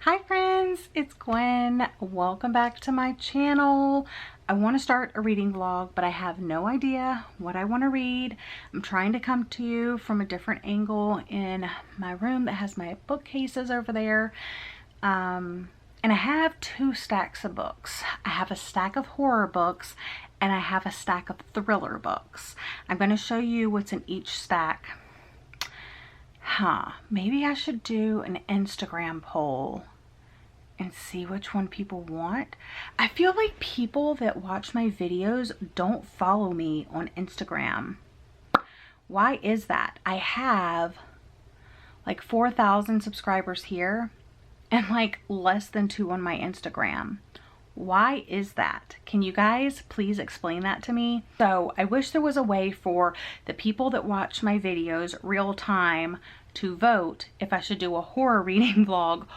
Hi friends, it's Gwen. Welcome back to my channel. I want to start a reading vlog, but I have no idea what I want to read. I'm trying to come to you from a different angle in my room that has my bookcases over there. And I have two stacks of books. I have a stack of horror books and I have a stack of thriller books. I'm going to show you what's in each stack. Maybe I should do an Instagram poll and see which one people want. I feel like people that watch my videos don't follow me on Instagram. Why is that? I have like 4,000 subscribers here and like less than 2 on my Instagram. Why is that? Can you guys please explain that to me? So I wish there was a way for the people that watch my videos real time to vote if I should do a horror reading vlog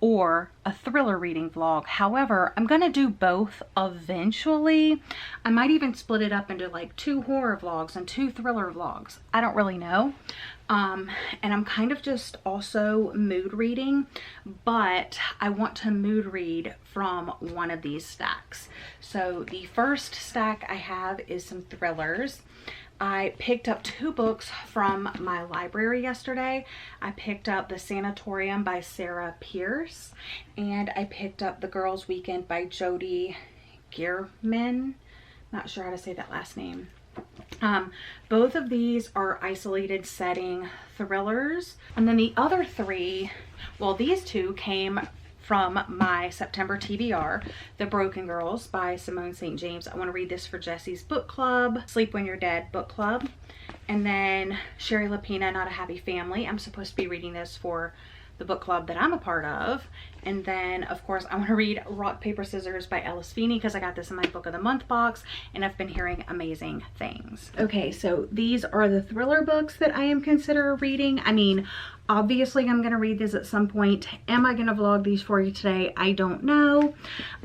or a thriller reading vlog. However, I'm gonna do both eventually. I might even split it up into like 2 horror vlogs and 2 thriller vlogs. I don't really know. And I'm kind of just also mood reading, but I want to mood read from one of these stacks. So the first stack I have is some thrillers. I picked up 2 books from my library yesterday. I picked up the Sanatorium by Sarah Pearce, and I picked up The Girls Weekend by Jody Gehrman. Not sure how to say that last name. Both of these are isolated setting thrillers. And then the other 3, well, these 2 came from my September TBR, The Broken Girls by Simone St. James. I want to read this for Jesse's book club, Sleep When You're Dead book club. And then Sherry Lapina, Not a Happy Family. I'm supposed to be reading this for the book club that I'm a part of. And then of course I want to read Rock Paper Scissors by Ellis Feeney because I got this in my book of the month box and I've been hearing amazing things. Okay, so these are the thriller books that I am considering reading. I mean, obviously I'm gonna read this at some point. Am I gonna vlog these for you today? I don't know.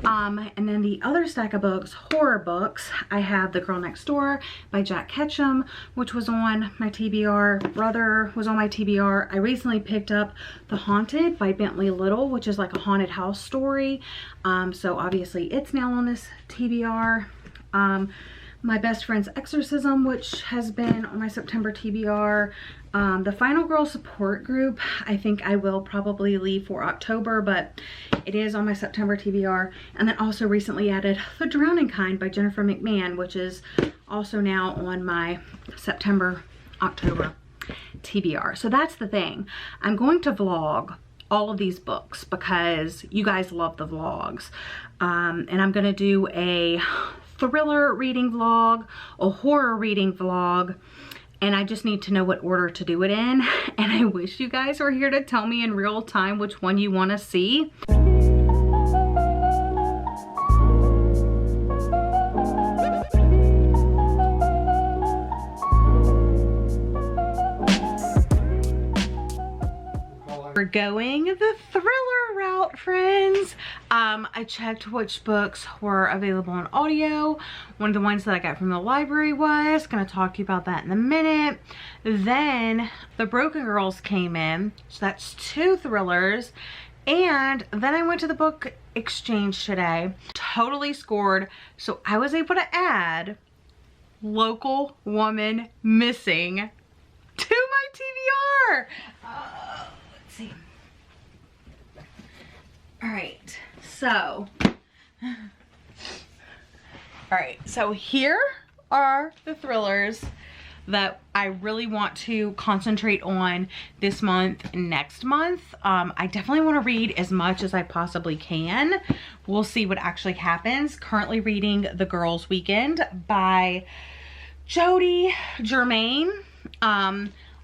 And then the other stack of books, horror books, I have The Girl Next Door by Jack Ketchum, which was on my TBR. Brother was on my TBR. I recently picked up The Haunted by Bentley Little, which is like a haunted house story. So obviously it's now on this TBR. My Best Friend's Exorcism, which has been on my September TBR. The Final Girl Support Group, I think I will probably leave for October, but it is on my September TBR. And then also recently added The Drowning Kind by Jennifer McMahon, which is also now on my September, October TBR. So that's the thing. I'm going to vlog all of these books because you guys love the vlogs. And I'm gonna do a thriller reading vlog, a horror reading vlog, and I just need to know what order to do it in. And I wish you guys were here to tell me in real time which one you want to see. We're going the thriller route, friends. I checked which books were available on audio. One of the ones that I got from the library was. Gonna talk to you about that in a minute. Then The Broken Girls came in, so that's 2 thrillers. And then I went to the book exchange today, totally scored, so I was able to add Local Woman Missing to my TBR. Let's see. All right, so here are the thrillers that I really want to concentrate on this month and next month. I definitely want to read as much as I possibly can. We'll see what actually happens. Currently reading The Girls Weekend by Jody Gehrman.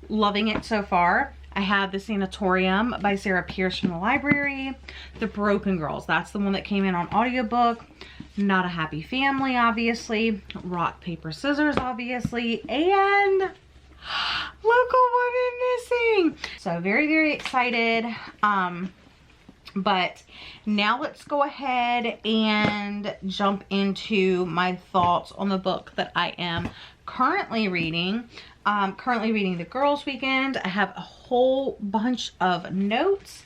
Loving it so far. I have The Sanatorium by Sarah Pearce from the library. The Broken Girls, that's the one that came in on audiobook. Not a Happy Family, obviously. Rock, Paper, Scissors, obviously. And Local Woman Missing. So very, very excited. But now let's go ahead and jump into my thoughts on the book that I am currently reading. Currently reading the Girls Weekend. I have a whole bunch of notes.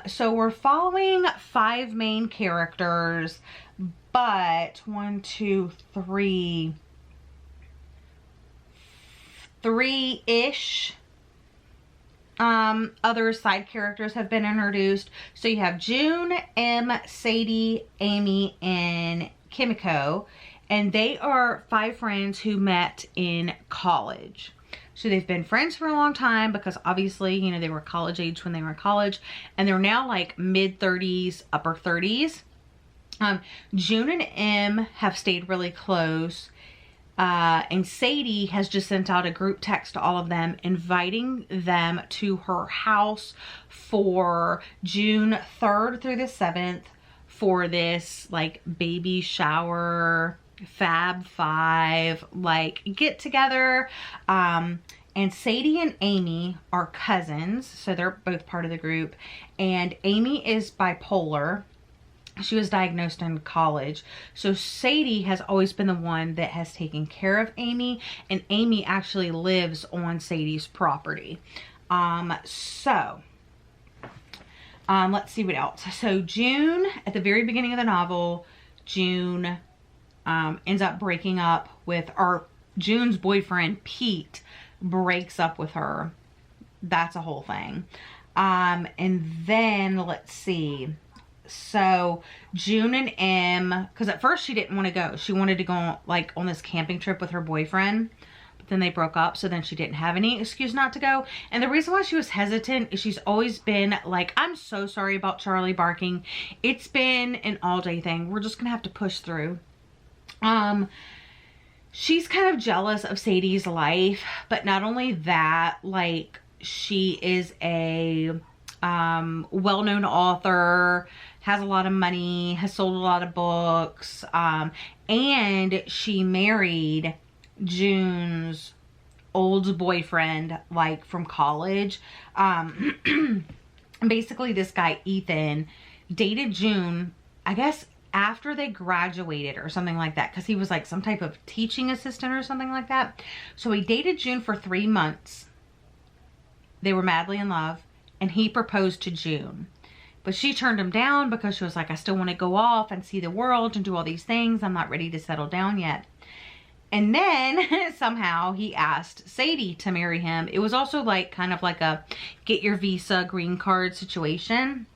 So we're following 5 main characters, but 1, 2, 3, 3-ish other side characters have been introduced. So you have June, M, Sadie, Amy, and Kimiko, and they are 5 friends who met in college. So they've been friends for a long time because obviously, you know, they were college age when they were in college, and they're now like mid-30s, upper 30s. June and M have stayed really close. And Sadie has just sent out a group text to all of them, inviting them to her house for June 3rd through the 7th for this like baby shower, Fab 5, like get together. And Sadie and Amy are cousins, so they're both part of the group. And Amy is bipolar. She was diagnosed in college. So Sadie has always been the one that has taken care of Amy, and Amy actually lives on Sadie's property. Let's see what else. So June, at the very beginning of the novel, June ends up breaking up with, or June's boyfriend, Pete, breaks up with her. That's a whole thing. And then, let's see. So June and M, because at first she didn't want to go. She wanted to go like on this camping trip with her boyfriend, but then they broke up. So then she didn't have any excuse not to go. And the reason why she was hesitant is she's always been like, I'm so sorry about Charlie barking. It's been an all day thing. We're just going to have to push through. She's kind of jealous of Sadie's life, but not only that, like she is a well-known author, has a lot of money, has sold a lot of books, and she married June's old boyfriend, like from college. Basically this guy Ethan dated June, I guess after they graduated or something like that, because he was like some type of teaching assistant or something like that. So he dated June for 3 months. They were madly in love, and he proposed to June. But she turned him down because she was like, I still want to go off and see the world and do all these things. I'm not ready to settle down yet. And then somehow he asked Sadie to marry him. It was also like kind of like a get your visa green card situation.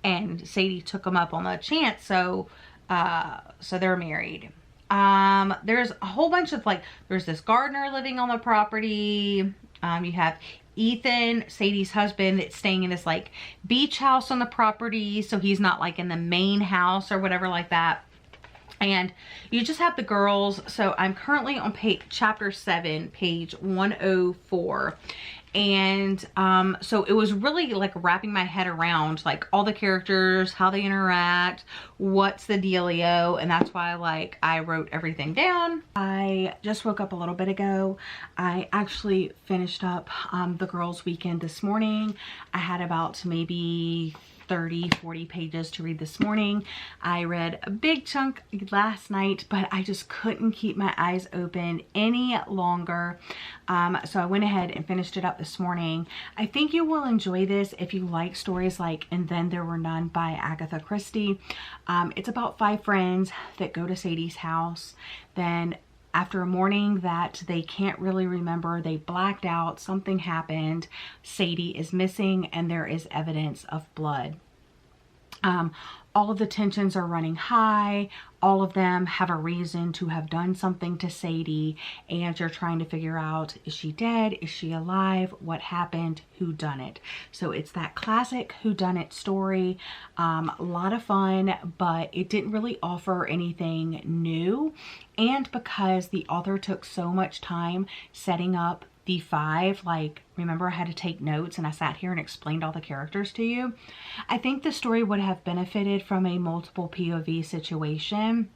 And Sadie took him up on the chance. So they're married. There's a whole bunch of like, there's this gardener living on the property. You have Ethan, Sadie's husband, that's staying in this like beach house on the property, so he's not like in the main house or whatever like that. And you just have the girls. So I'm currently on chapter 7, page 104. And so it was really like wrapping my head around like all the characters, how they interact, what's the dealio, and that's why like I wrote everything down. I just woke up a little bit ago. I actually finished up the Girls Weekend this morning. I had about maybe 30-40 pages to read this morning. I read a big chunk last night, but I just couldn't keep my eyes open any longer. So I went ahead and finished it up this morning. I think you will enjoy this if you like stories like And Then There Were None by Agatha Christie. It's about 5 friends that go to Sadie's house. Then after a morning that they can't really remember, they blacked out, something happened, Sadie is missing, and there is evidence of blood. All of the tensions are running high. All of them have a reason to have done something to Sadie, and you're trying to figure out, is she dead? Is she alive? What happened? Who done it? So it's that classic who done it story. A lot of fun, but it didn't really offer anything new. And because the author took so much time setting up the 5, like remember I had to take notes and I sat here and explained all the characters to you. I think the story would have benefited from a multiple POV situation.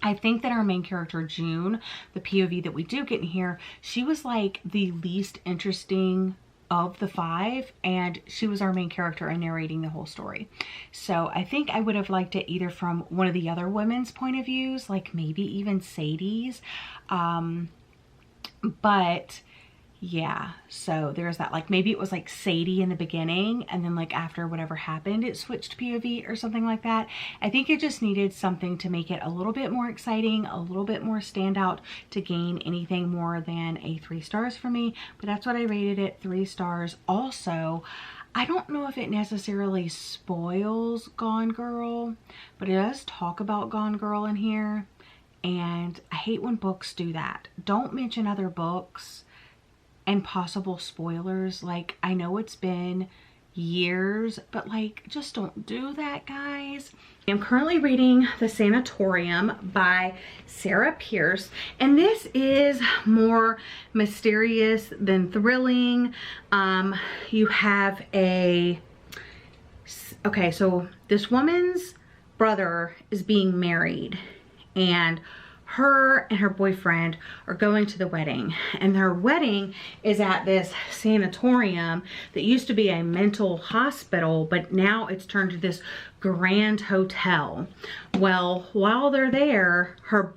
I think that our main character June, the POV that we do get in here, she was like the least interesting of the 5, and she was our main character in narrating the whole story. So I think I would have liked it either from one of the other women's point of views, like maybe even Sadie's. But yeah, so there's that. Like maybe it was like Sadie in the beginning, and then like after whatever happened it switched to POV or something like that. I think it just needed something to make it a little bit more exciting, a little bit more standout, to gain anything more than a 3 stars for me. But that's what I rated it, 3 stars. Also, I don't know if it necessarily spoils Gone Girl, but it does talk about Gone Girl in here, and I hate when books do that. Don't mention other books and possible spoilers. Like, I know it's been years, but like, just don't do that, guys. I'm currently reading The Sanatorium by Sarah Pearce, and this is more mysterious than thrilling. You have okay, so this woman's brother is being married, and her and her boyfriend are going to the wedding, and their wedding is at this sanatorium that used to be a mental hospital, but now it's turned to this grand hotel. Well, while they're there, her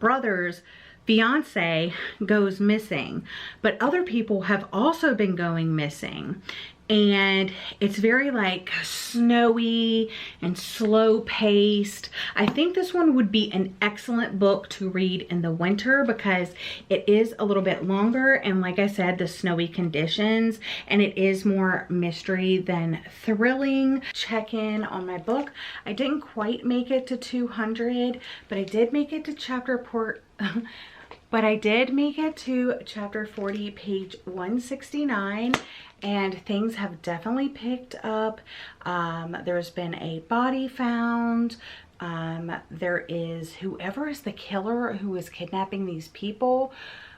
brother's fiance goes missing, but other people have also been going missing. And it's very like snowy and slow paced. I think this one would be an excellent book to read in the winter because it is a little bit longer, and like I said, the snowy conditions, and it is more mystery than thrilling. Check in on my book. I didn't quite make it to 200, but I did make it to chapter 40, page 169. And things have definitely picked up. There's been a body found. There is whoever is the killer who is kidnapping these people.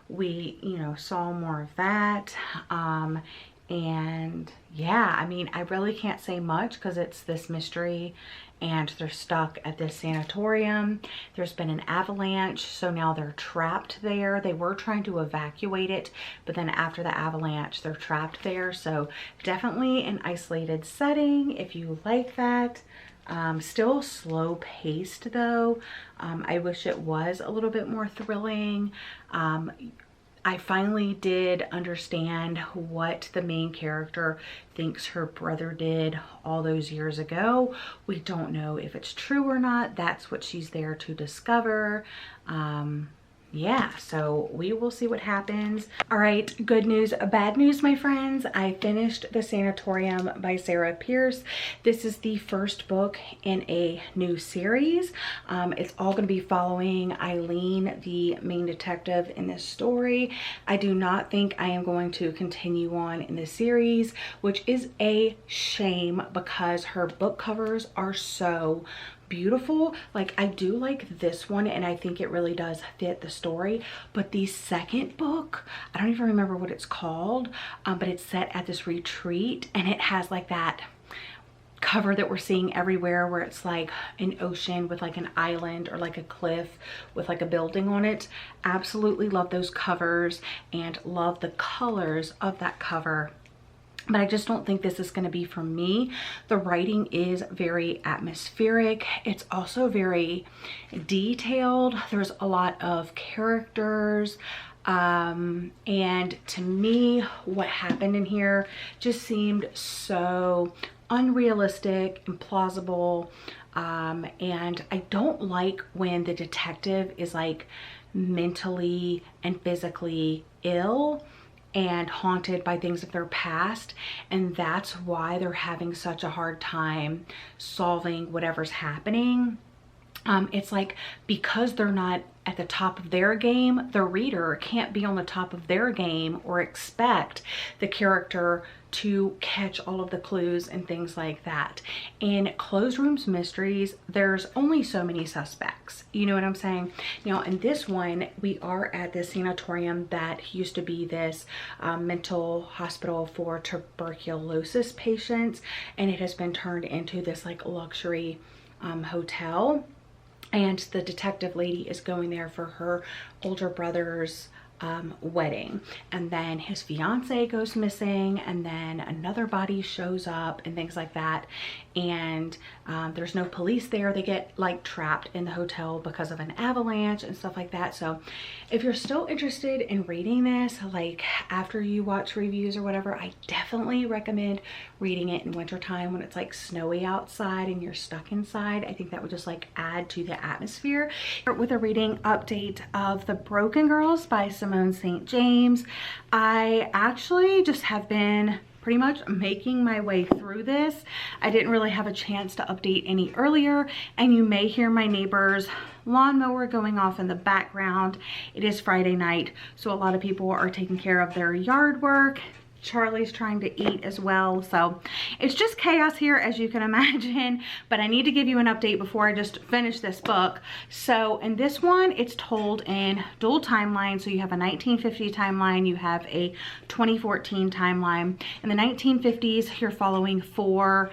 We, saw more of that. And yeah, I mean, I really can't say much because it's this mystery and they're stuck at this sanatorium. There's been an avalanche, so now they're trapped there. They were trying to evacuate it, but then after the avalanche, they're trapped there. So definitely an isolated setting if you like that. Still slow paced though. I wish it was a little bit more thrilling. I finally did understand what the main character thinks her brother did all those years ago. We don't know if it's true or not. That's what she's there to discover. Yeah, so we will see what happens. All right, good news, bad news, my friends. I finished The Sanatorium by Sarah Pearce. This is the first book in a new series. It's all going to be following Eileen, the main detective in this story. I do not think I am going to continue on in the series, which is a shame because her book covers are so beautiful. Like, I do like this one, and I think it really does fit the story, but the second book, I don't even remember what it's called, but it's set at this retreat, and it has like that cover that we're seeing everywhere where it's like an ocean with like an island or like a cliff with like a building on it. Absolutely love those covers and love the colors of that cover. But I just don't think this is going to be for me. The writing is very atmospheric. It's also very detailed. There's a lot of characters. And to me, what happened in here just seemed so unrealistic, implausible. And I don't like when the detective is like mentally and physically ill and haunted by things of their past, and that's why they're having such a hard time solving whatever's happening. It's like, because they're not at the top of their game, the reader can't be on the top of their game or expect the character to catch all of the clues and things like that. In closed rooms mysteries, there's only so many suspects. You know what I'm saying? Now, in this one, we are at this sanatorium that used to be this mental hospital for tuberculosis patients, and it has been turned into this like luxury hotel. And the detective lady is going there for her older brother's wedding, and then his fiance goes missing, and then another body shows up and things like that, and there's no police there. They get like trapped in the hotel because of an avalanche and stuff like that. So if you're still interested in reading this, like after you watch reviews or whatever, I definitely recommend reading it in wintertime when it's like snowy outside and you're stuck inside. I think that would just like add to the atmosphere. With a reading update of The Broken Girls by Simone St. James. I actually just have been pretty much making my way through this. I didn't really have a chance to update any earlier, and you may hear my neighbor's lawnmower going off in the background. It is Friday night, so a lot of people are taking care of their yard work. Charlie's trying to eat as well, so it's just chaos here, as you can imagine, but I need to give you an update before I just finish this book. So in this one, it's told in dual timelines. So you have a 1950 timeline, you have a 2014 timeline. In the 1950s, you're following 4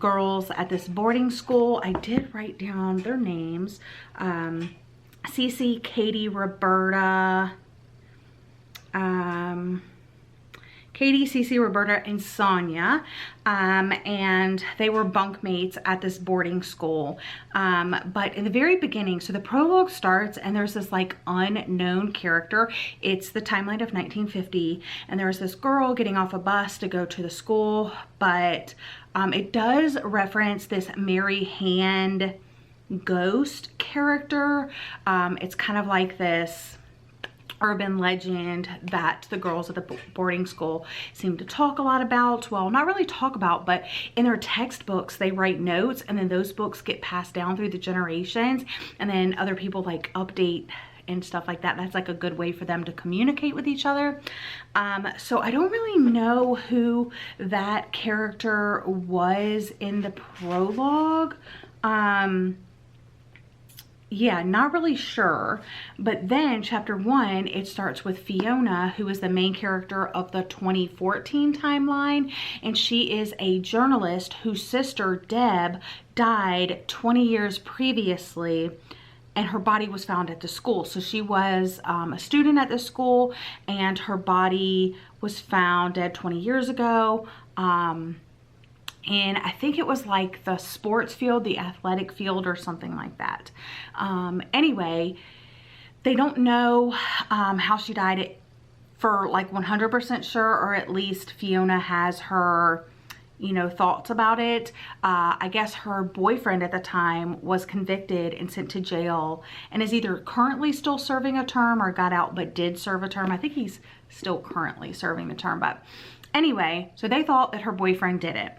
girls at this boarding school. I did write down their names. Cece, Katie, Roberta, Katie, Cece, Roberta, and Sonia, and they were bunkmates at this boarding school. But in the very beginning, so the prologue starts and there's this like unknown character. It's the timeline of 1950, and there's this girl getting off a bus to go to the school, but it does reference this Mary Hand ghost character. It's kind of like this urban legend that the girls at the boarding school seem to talk a lot about. Well, not really talk about, but in their textbooks they write notes, and then those books get passed down through the generations, and then other people like update and stuff like that. That's like a good way for them to communicate with each other. So I don't really know who that character was in the prologue. Yeah, not really sure. But then chapter 1, it starts with Fiona, who is the main character of the 2014 timeline, and she is a journalist whose sister Deb died 20 years previously, and her body was found at the school. So she was a student at the school, and her body was found dead 20 years ago. And I think it was like the sports field, the athletic field, or something like that. Anyway, they don't know how she died for like 100% sure, or at least Fiona has her, you know, thoughts about it. I guess her boyfriend at the time was convicted and sent to jail, and is either currently still serving a term or got out but did serve a term. I think he's still currently serving the term. But anyway, so they thought that her boyfriend did it.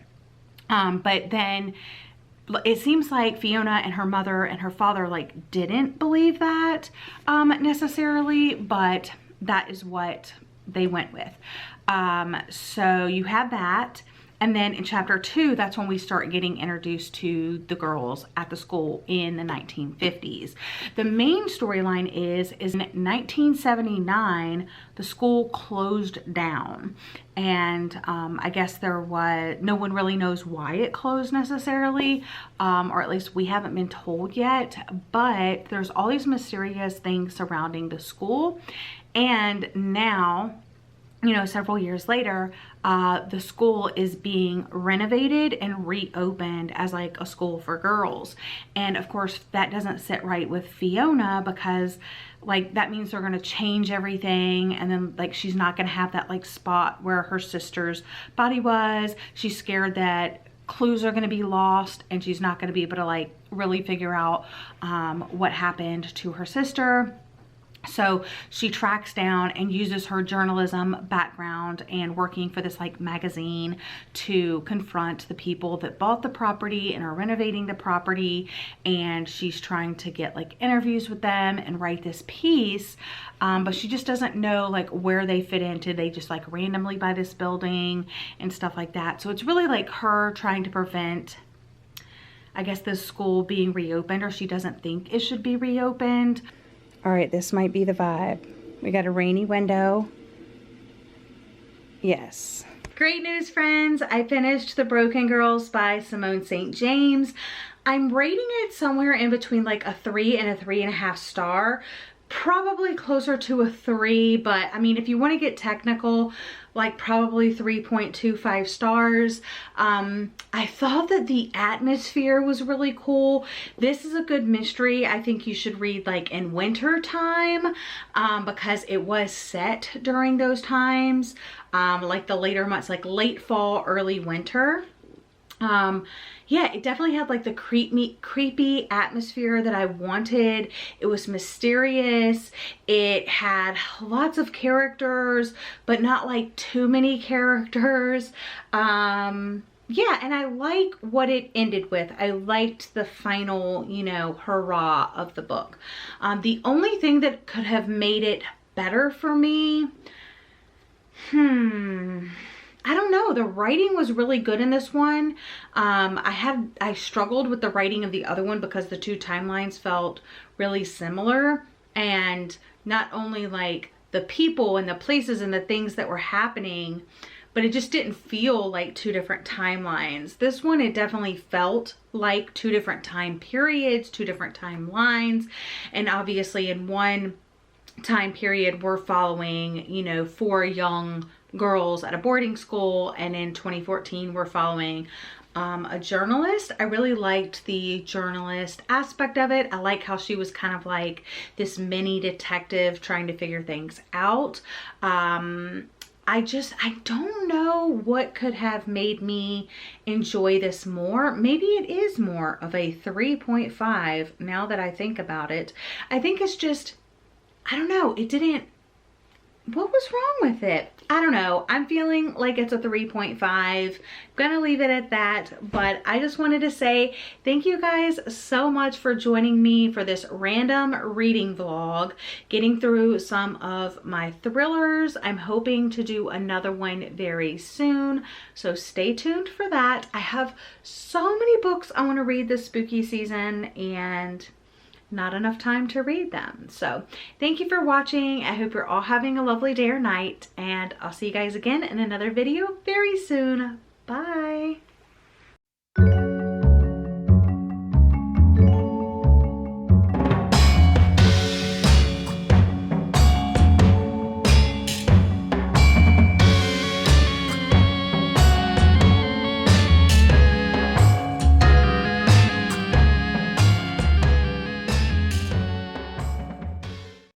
But then it seems like Fiona and her mother and her father like didn't believe that necessarily, but that is what they went with. So you have that. And then in chapter 2, that's when we start getting introduced to the girls at the school in the 1950s. The main storyline is in 1979, the school closed down. And I guess there was, no one really knows why it closed necessarily, or at least we haven't been told yet. But there's all these mysterious things surrounding the school. And now, you know, several years later, the school is being renovated and reopened as like a school for girls. And of course that doesn't sit right with Fiona, because like that means they're going to change everything, and then like she's not going to have that like spot where her sister's body was. She's scared that clues are going to be lost, and she's not going to be able to like really figure out what happened to her sister. So she tracks down and uses her journalism background and working for this like magazine to confront the people that bought the property and are renovating the property. And she's trying to get like interviews with them and write this piece. But she just doesn't know like where they fit into. They just like randomly buy this building and stuff like that. So it's really like her trying to prevent, I guess, this school being reopened, or she doesn't think it should be reopened. All right, this might be the vibe. We got a rainy window. Yes. Great news, friends. I finished The Broken Girls by Simone St. James. I'm rating it somewhere in between like a 3 and a 3.5 star. probably closer to a 3, but I mean, if you want to get technical, like probably 3.25 stars. I thought that the atmosphere was really cool. This is a good mystery. I think you should read like in winter time, because it was set during those times, like the later months, like late fall, early winter. Yeah, it definitely had like the creepy atmosphere that I wanted. It was mysterious. It had lots of characters, but not like too many characters. Yeah, and I like what it ended with. I liked the final, you know, hurrah of the book. The only thing that could have made it better for me, I don't know. The writing was really good in this one. I struggled with the writing of the other one because the two timelines felt really similar, and not only like the people and the places and the things that were happening, but it just didn't feel like two different timelines. This one, it definitely felt like two different time periods, two different timelines, and obviously in one time period we're following, you know, 4 young girls at a boarding school, and in 2014 we're following a journalist. I really liked the journalist aspect of it. I like how she was kind of like this mini detective trying to figure things out. I don't know what could have made me enjoy this more. Maybe it is more of a 3.5 now that I think about it. I think it's just, I don't know, it didn't, what was wrong with it? I don't know. I'm feeling like it's a 3.5. Gonna leave it at that, but I just wanted to say thank you guys so much for joining me for this random reading vlog, getting through some of my thrillers. I'm hoping to do another one very soon, so stay tuned for that. I have so many books I want to read this spooky season, and not enough time to read them. So thank you for watching. I hope you're all having a lovely day or night, and I'll see you guys again in another video very soon. Bye.